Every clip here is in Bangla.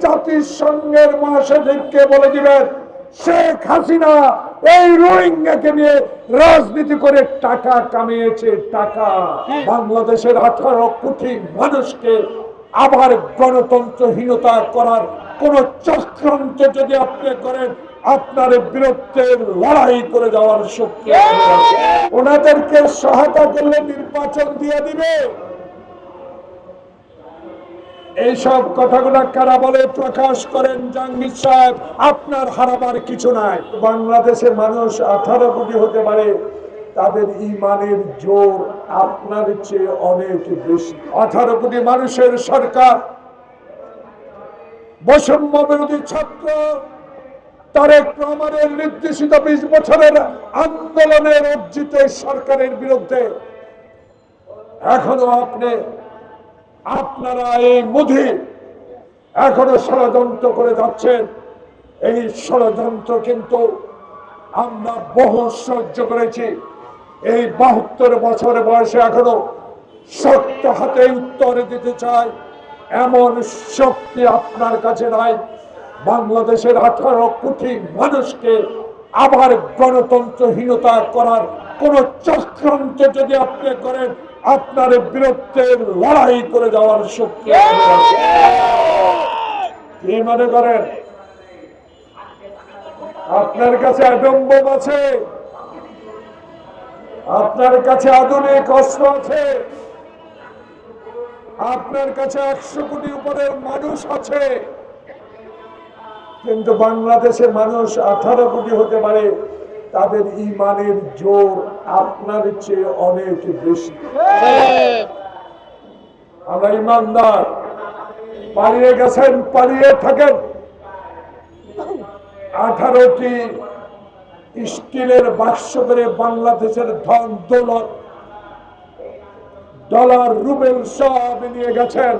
জাতিসংঘের মহাসচিবকে বলে দিবেন শেখ হাসিনা এই রোহিঙ্গাকে নিয়ে রাজনীতি করে টাকা কামিয়েছে। টাকা বাংলাদেশের 18 কোটি মানুষকে আবার গণতন্ত্রহীনতা করার কোন চক্রান্ত যদি আপনি করেন, আপনার বিরুদ্ধে লড়াই করে যাওয়ার শক্তি ওনাদেরকে সহায়তা করলে নির্বাচন দিয়ে দিবে। এইসব কথাগুলো কারা বলে প্রকাশ করেন? জাহাঙ্গীর সাহেব, আপনার হারাবার কিছু নাই। বাংলাদেশের মানুষ 18 কোটি হতে পারে, তাদের ইমানের জোর আপনার চেয়ে অনেক বেশি। 18 কোটি মানুষের সরকার, বৈষম্য বিরোধী ছাত্র তারেক রহমানের নির্দেশিত 20 বছরের আন্দোলনের অর্জিত সরকারের বিরুদ্ধে এখনো আপনারা এই মোদি এখনো ষড়যন্ত্র করে যাচ্ছেন। এই ষড়যন্ত্র কিন্তু আমরা বহু সহ্য করেছি। এই 72 বছর বয়সে এখনো শক্ত হাতে উত্তর দিতে চাই এমন শক্তি আপনার কাছে নাই। বাংলাদেশের 18 কোটি মানুষকে আবার গণতন্ত্রহীনতা করার কোন চক্রান্ত যদি আপনি করেন, আপনার বিরুদ্ধে লড়াই করে যাওয়ার শক্তি কি মনে করেন? আপনার কাছে অ্যাটম বোম আছে, আপনার কাছে আধুনিক অস্ত্র আছে, আপনার কাছে 100 কোটি উপরের মানুষ আছে, কিন্তু বাংলাদেশের মানুষ 18 কোটি হতে পারে, তাদের ইমানের জোর আপনার চেয়ে অনেক বেশি। আমরা ইমানদার। পালিয়ে গেছেন, পালিয়ে থাকেন। 18টি স্টিলের বাক্স করে বাংলাদেশের ধন দৌলত, ডলার রুবেল সব নিয়ে গেছেন।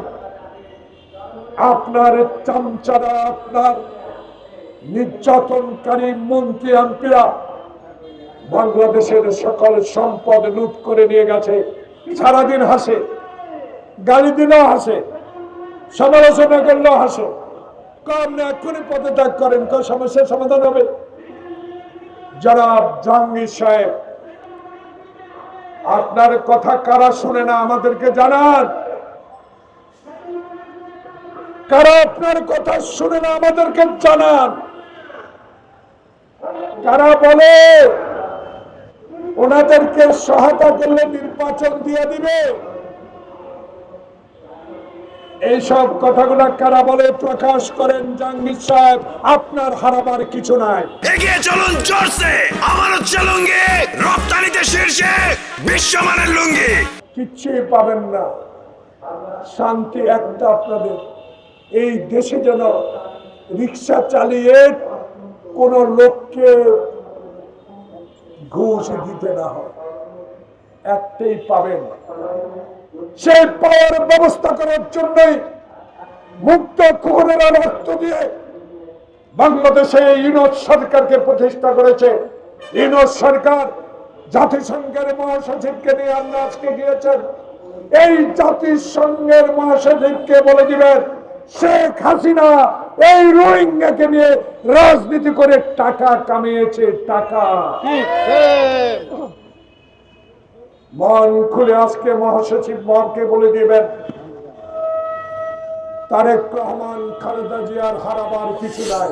আপনার চামচারা, আপনার নির্যাতনকারী মন্ত্রী এমপিরা বাংলাদেশের সকল সম্পদ লুট করে নিয়ে গেছে। সারাদিন হাসে, গালি দিলেও হাসে, সমালোচনা করলেও হাসে। আপনি এক্ষুনি পদত্যাগ করেন, সমস্যার সমাধান হবে। জনাব জাহাঙ্গীর সাহেব, আপনার কথা কারা শুনে না আমাদেরকে জানান। কারা আপনার কথা শুনে না আমাদেরকে জানান। কারা বলে ওনাদেরকে সহায়তা করলে নির্বাচন দিয়ে দিবে? এইসব কথাগুলো কারা বলে প্রকাশ করেন? জাহাঙ্গীর সাহেব, আপনার হারাবার কিছু নাই। এগিয়ে চলুন জোরসে, আমার হচ্ছে লুঙ্গি, রপ্তানিতে শীর্ষে, বিশ্বমানের লুঙ্গি। কিচ্ছুই পাবেন না। শান্তি একটা আপনাদের। এই দেশে যেন রিক্সা চালিয়ে কোন লোককে ঘুষ দিতে না হয়, একটাই পাবেন। সেই পাওয়ার ব্যবস্থা করার জন্যই মুক্ত কুকুরেরা রক্ত দিয়ে বাংলাদেশে ইউনুস সরকারকে প্রতিষ্ঠা করেছে। ইউনুস সরকার জাতিসংঘের মহাসচিবকে নিয়ে আমরা আজকে গিয়েছেন। এই জাতিসংঘের মহাসচিবকে বলে দিবেন শেখ হাসিনা এই রোহিঙ্গাকে নিয়ে রাজনীতি করে টাকা কামিয়েছে। টাকা মন খুলে আজকে মহাসচিব মহকে বলে দিবেন তারেক রহমান, খালেদা জিয়ার হারাবার কিছু নাই।